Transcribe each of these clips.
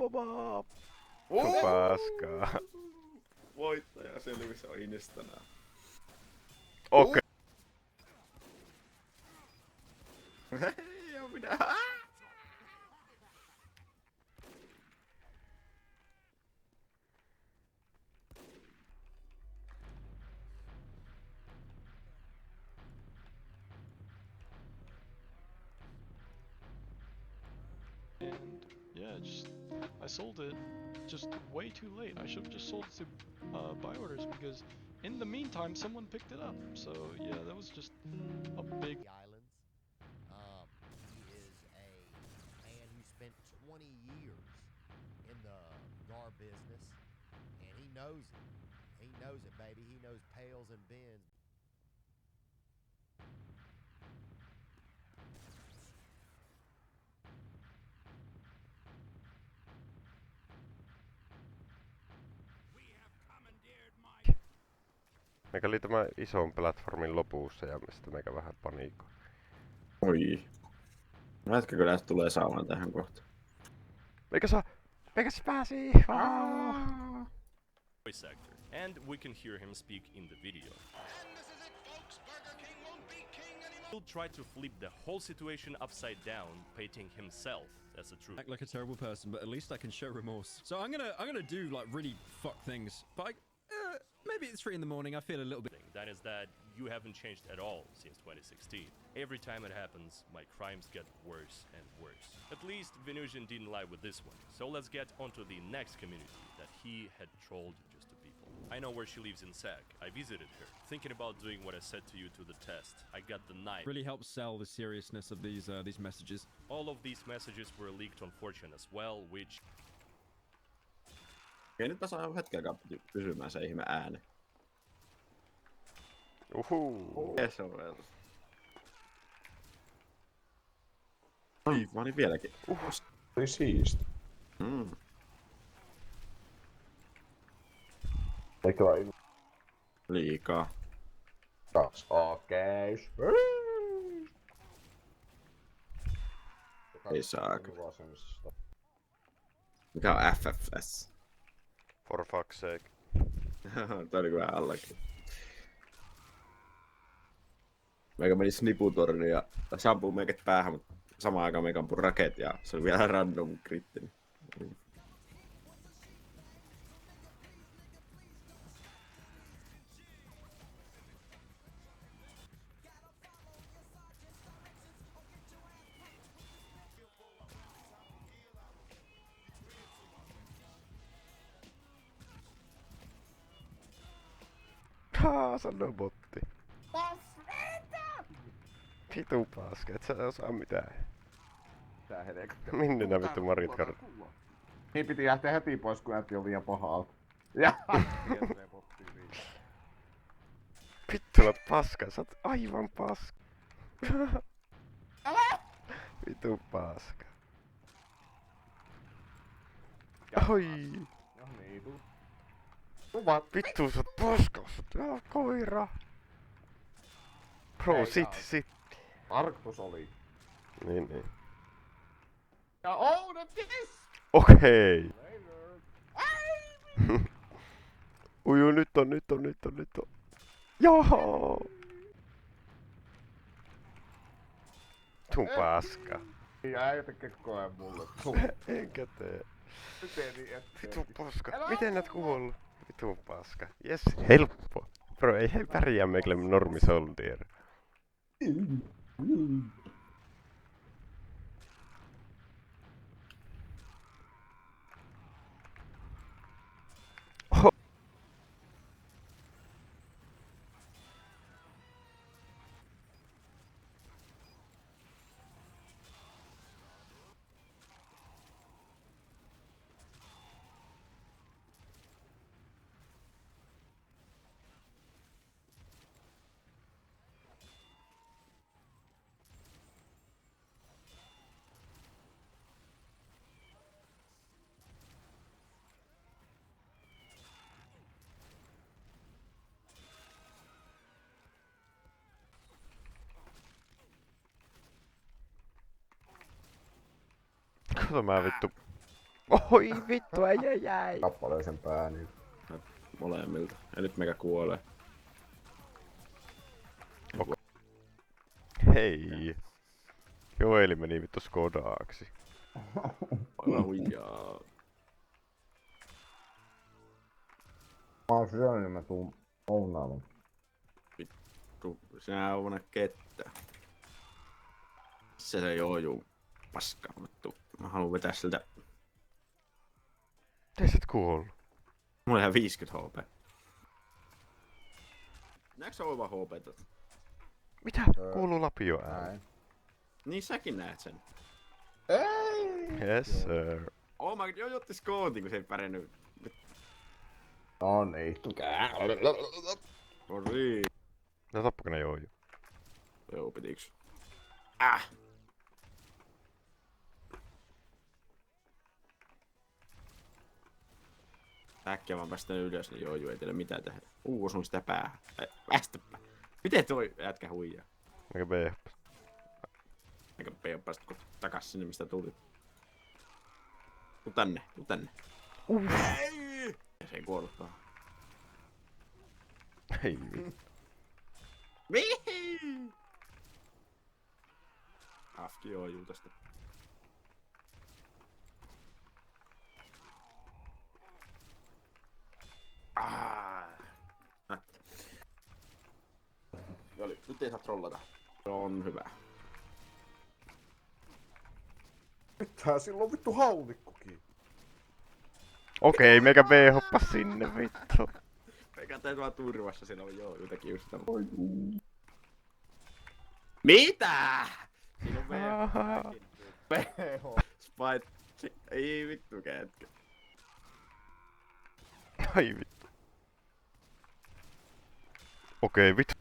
Omaa! Sun paskaa. Voittaja selvisi on Inistanään. Okei. Hei, on minä. And yeah, I sold it just way too late. I should have just sold it to buy orders because in the meantime someone picked it up. So yeah, that was just a big. The islands. He is a man who spent 20 years in the gar business, and he knows it. He knows it, baby. He knows pails and bins. Meikä oli tämä ison platformin lopussa ja mistä meikä vähän paniikoi. Oi. Näetkö, kun näistä tulee saamaan tähän kohtaan? Meikä se pääsi! Voice actor, and we can hear him speak in the video. He'll try to flip the whole situation upside down, painting himself as a true. Act like a terrible person, but at least I can show remorse. So I'm gonna do like really fuck things, but maybe it's 3 in the morning. I feel a little bit. That is that you haven't changed at all since 2016. Every time it happens, my crimes get worse and worse. At least Venusian didn't lie with this one. So let's get onto the next community that he had trolled just to people. I know where she lives in Sac. I visited her, thinking about doing what I said to you to the test. I got the knife. Really helps sell the seriousness of these messages. All of these messages were leaked on 4chan as well, which... Okei, nyt mä saan hetken pysymään se ihme ääni. Uhuu. Sovellus. Aivan, niin vieläkin. Oli siisti. Eikö ole Liikaa. 2 A-käys. Ei saaka. Vasemmista. Mikä on FFS? For fuck's sake. Toi oli kyllä allakin. Meikä meni sniputorniin ja se ampuu meikät päähän, mutta samaan aikaan meikä ampuu raket ja se oli vielä random krittinen. Sanoo botti. Vitu paska, et sä osaa mitään. Tää helekkä. Minne nää vittu Marit Kart? Niin piti lähteä heti pois, kun äiti on liian pahalta. Ja se potti viisi. Vittu oot paska, sä oot aivan paska. Vitu paska. Oi. No niin, tuu. Vittu sä oot paska, sä oot koira. Bro, Ei sit. Arctus oli. Niin. Ja oudettis! Okei. Uju, nyt on. Joo. Tuu paska. Ja äiti kekkoa mulle. Enkä tee. Miten niin ettei? Vitu paska. Miten et kuollut? Vitu paska. Jes, helppo. Bro, ei he pärjää meille normisoldier. Kato mä vittu Oi vittu, ai. Kappaleisen pää, niin. Molemmilta. Ja nyt meikä kuolee. Hei. Joeli meni vittu Skodaaksi. Aina huijaa. Mä oon syönyt, niin mä tuun ounaamaan. Sinä on kettä. Se joojuu. Paska, vittu. Mä haluan vetää siltä. Ei sä et kuollut. Mulla on ihan 50 HP. Näetkö sä oiva HP? Mitä? Kuuluu lapio ääni. Näin. Niin säkin näet sen. Ei! Yes sir. Oh my god, joo otti skoontin kun se ei pärjännyt. No niin. Sori. No tappako ne Jooju? Joo, pitiiks? Äkkiä vaan päästään ylös, niin joo, ei teillä mitään tehdä. Osun sitä päähän. Väistäpä. Miten toi jätkä huijaa? Mikä B? Eikä peo päästä takas sinne mistä tuli. Tuu tänne, tuu tänne. Ei! Se ei kuollutkaan. Ei vittu. Mihin? Afki joo tästä. Nätti. Nyt ei saa trollata. Se on hyvä. Mitä? Sillä on vittu haulikkokin. Okei, meikä B hoppas sinne vittu. Eikä täytyy vaan turvassa, siinä on joo jotakin just tämä. Mitä? Siinä on PH. Spite. Ei vittu kätkä. Ai vittu. Okei, vittu.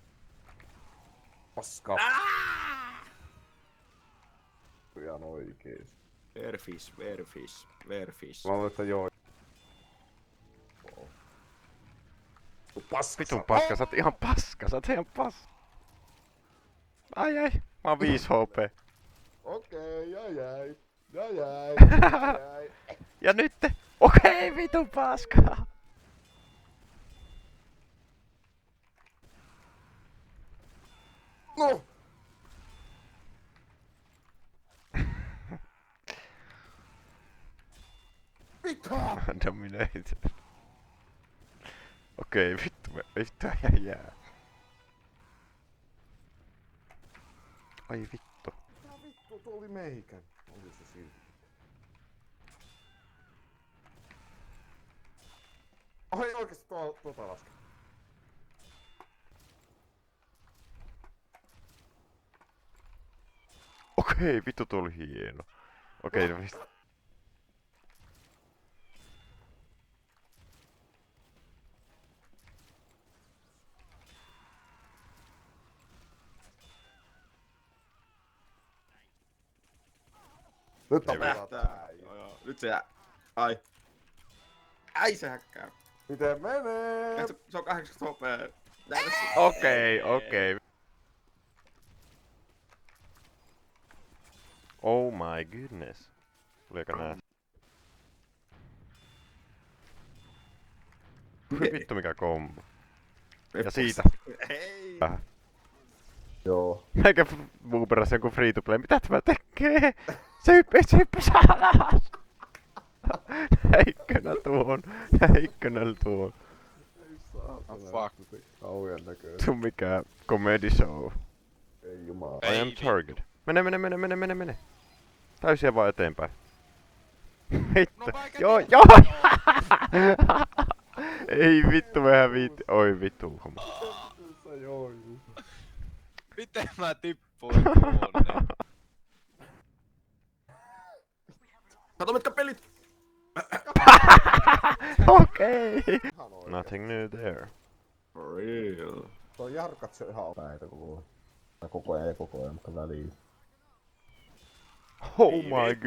Paska. Ihan oikeesti. Verfish. Mä luulen, että joo. Paska. Vitun paska, sä oot ihan paska. Ai. Mä oon 5 HP. Okei, jäi. Ja nyt okei, vitun paska. No! Mitä? Dominated. Okei, vittu jää. Ai vittu. Mitä vittu, tuo oli meikän. Oli se silti. Ai oikeesti tuota laske. Okei, vittu tuo oli hieno. Okei, no mistä? Nyt Se tapetaan lähtää. tää. Joo. Nyt se ai. Ai se häkkää. Miten menee? Se on 80 HP. Näin Okei. Oh my goodness. Tuliko nää? Vittu mikä kombo. Ja siitä. Ei. Joo. Meikä muu perässä jonkun free to play. Mitä tämä tekee? Se hyppäsi alas. Heikkönällä tuon. Fuck. Kaujan näköinen. Tuu mikä comedy show. Ei jumala. I am target. Mene. Täysiä vaan eteenpäin. Vittu. Joo. Ei vittu, vähän viitti. Oi vittu, homma. Joo. Miten mä tippuin tuonne? Kato mitkä pelit! Okei. Nothing new there. For real. Tuo jarkat se ihan näitä koko ajan, mutta väliin. Oh my god.